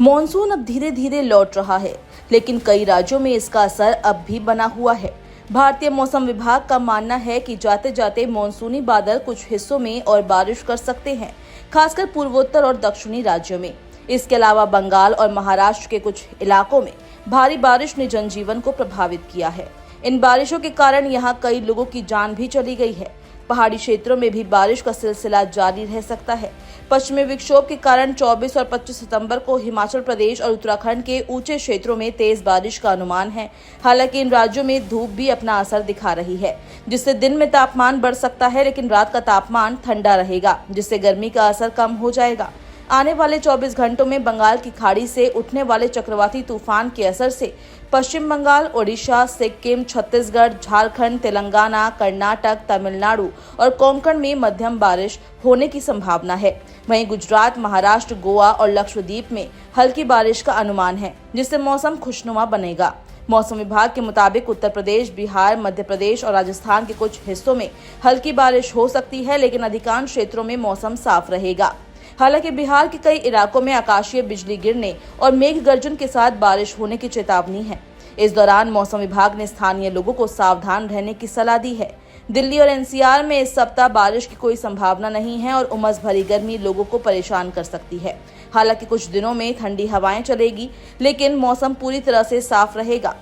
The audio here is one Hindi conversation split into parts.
मॉनसून अब धीरे धीरे लौट रहा है, लेकिन कई राज्यों में इसका असर अब भी बना हुआ है। भारतीय मौसम विभाग का मानना है कि जाते जाते मॉनसूनी बादल कुछ हिस्सों में और बारिश कर सकते हैं, खासकर पूर्वोत्तर और दक्षिणी राज्यों में। इसके अलावा बंगाल और महाराष्ट्र के कुछ इलाकों में भारी बारिश ने जनजीवन को प्रभावित किया है। इन बारिशों के कारण यहाँ कई लोगों की जान भी चली गई है। पहाड़ी क्षेत्रों में भी बारिश का सिलसिला जारी रह सकता है। पश्चिमी विक्षोभ के कारण 24 और 25 सितंबर को हिमाचल प्रदेश और उत्तराखंड के ऊंचे क्षेत्रों में तेज बारिश का अनुमान है। हालांकि इन राज्यों में धूप भी अपना असर दिखा रही है, जिससे दिन में तापमान बढ़ सकता है, लेकिन रात का तापमान ठंडा रहेगा, जिससे गर्मी का असर कम हो जाएगा। आने वाले 24 घंटों में बंगाल की खाड़ी से उठने वाले चक्रवाती तूफान के असर से पश्चिम बंगाल, ओडिशा, सिक्किम, छत्तीसगढ़, झारखंड, तेलंगाना, कर्नाटक, तमिलनाडु और कोंकण में मध्यम बारिश होने की संभावना है। वहीं गुजरात, महाराष्ट्र, गोवा और लक्षद्वीप में हल्की बारिश का अनुमान है, जिससे मौसम खुशनुमा बनेगा। मौसम विभाग के मुताबिक उत्तर प्रदेश, बिहार, मध्य प्रदेश और राजस्थान के कुछ हिस्सों में हल्की बारिश हो सकती है, लेकिन अधिकांश क्षेत्रों में मौसम साफ रहेगा। हालांकि बिहार के कई इलाकों में आकाशीय बिजली गिरने और मेघ गर्जन के साथ बारिश होने की चेतावनी है। इस दौरान मौसम विभाग ने स्थानीय लोगों को सावधान रहने की सलाह दी है। दिल्ली और एनसीआर में इस सप्ताह बारिश की कोई संभावना नहीं है और उमस भरी गर्मी लोगों को परेशान कर सकती है। हालांकि कुछ दिनों में ठंडी हवाएं चलेगी, लेकिन मौसम पूरी तरह से साफ रहेगा।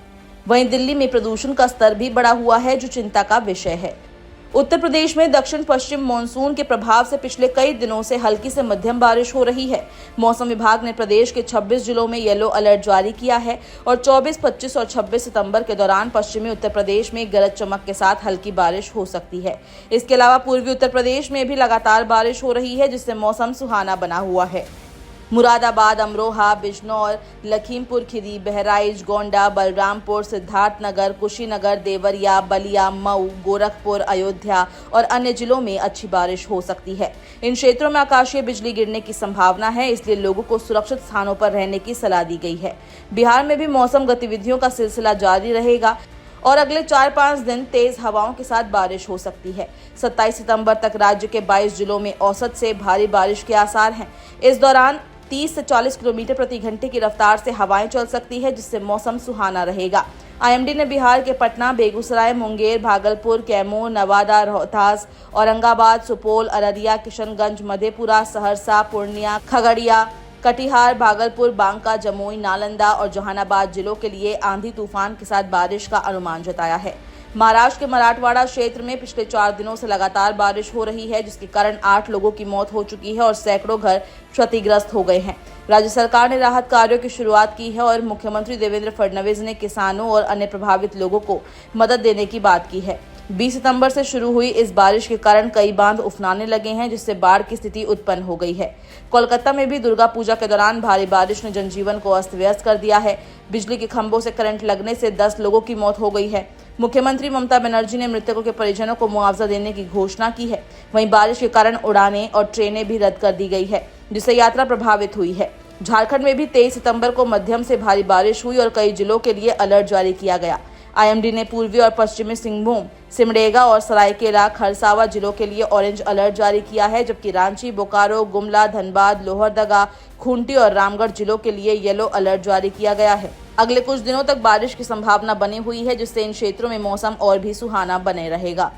वहीं दिल्ली में प्रदूषण का स्तर भी बढ़ा हुआ है, जो चिंता का विषय है। उत्तर प्रदेश में दक्षिण पश्चिम मानसून के प्रभाव से पिछले कई दिनों से हल्की से मध्यम बारिश हो रही है। मौसम विभाग ने प्रदेश के 26 जिलों में येलो अलर्ट जारी किया है और 24, 25 और 26 सितंबर के दौरान पश्चिमी उत्तर प्रदेश में गरज चमक के साथ हल्की बारिश हो सकती है। इसके अलावा पूर्वी उत्तर प्रदेश में भी लगातार बारिश हो रही है, जिससे मौसम सुहाना बना हुआ है। मुरादाबाद, अमरोहा, बिजनौर, लखीमपुर खीरी, बहराइच, गोंडा, बलरामपुर, सिद्धार्थनगर, कुशीनगर, देवरिया, बलिया, मऊ, गोरखपुर, अयोध्या और अन्य जिलों में अच्छी बारिश हो सकती है। इन क्षेत्रों में आकाशीय बिजली गिरने की संभावना है, इसलिए लोगों को सुरक्षित स्थानों पर रहने की सलाह दी गई है। बिहार में भी मौसम गतिविधियों का सिलसिला जारी रहेगा और अगले 4-5 दिन तेज हवाओं के साथ बारिश हो सकती है। 27 सितंबर तक राज्य के 22 जिलों में औसत से भारी बारिश के आसार हैं। इस दौरान 30 से 40 किलोमीटर प्रति घंटे की रफ्तार से हवाएं चल सकती है, जिससे मौसम सुहाना रहेगा। आईएमडी ने बिहार के पटना, बेगूसराय, मुंगेर, भागलपुर, कैमूर, नवादा, रोहतास, औरंगाबाद, सुपौल, अररिया, किशनगंज, मधेपुरा, सहरसा, पूर्णिया, खगड़िया, कटिहार, भागलपुर, बांका, जमुई, नालंदा और जहानाबाद जिलों के लिए आंधी तूफान के साथ बारिश का अनुमान जताया है। महाराष्ट्र के मराठवाड़ा क्षेत्र में पिछले 4 दिनों से लगातार बारिश हो रही है, जिसके कारण 8 लोगों की मौत हो चुकी है और सैकड़ों घर क्षतिग्रस्त हो गए हैं। राज्य सरकार ने राहत कार्यों की शुरुआत की है और मुख्यमंत्री देवेंद्र फडणवीस ने किसानों और अन्य प्रभावित लोगों को मदद देने की बात की है। 20 सितंबर से शुरू हुई इस बारिश के कारण कई बांध उफनाने लगे हैं, जिससे बाढ़ की स्थिति उत्पन्न हो गई है। कोलकाता में भी दुर्गा पूजा के दौरान भारी बारिश ने जनजीवन को अस्त व्यस्त कर दिया है। बिजली के खंभों से करंट लगने से 10 लोगों की मौत हो गई है। मुख्यमंत्री ममता बनर्जी ने मृतकों के परिजनों को मुआवजा देने की घोषणा की है। वहीं बारिश के कारण उड़ानें और ट्रेनें भी रद्द कर दी गई है, जिससे यात्रा प्रभावित हुई है। झारखंड में भी 23 सितंबर को मध्यम से भारी बारिश हुई और कई जिलों के लिए अलर्ट जारी किया गया। आईएमडी ने पूर्वी और पश्चिमी सिंहभूम, सिमडेगा और सरायकेला खरसावा जिलों के लिए ऑरेंज अलर्ट जारी किया है, जबकि रांची, बोकारो, गुमला, धनबाद, लोहरदगा, खूंटी और रामगढ़ जिलों के लिए येलो अलर्ट जारी किया गया है। अगले कुछ दिनों तक बारिश की संभावना बनी हुई है, जिससे इन क्षेत्रों में मौसम और भी सुहाना बने रहेगा।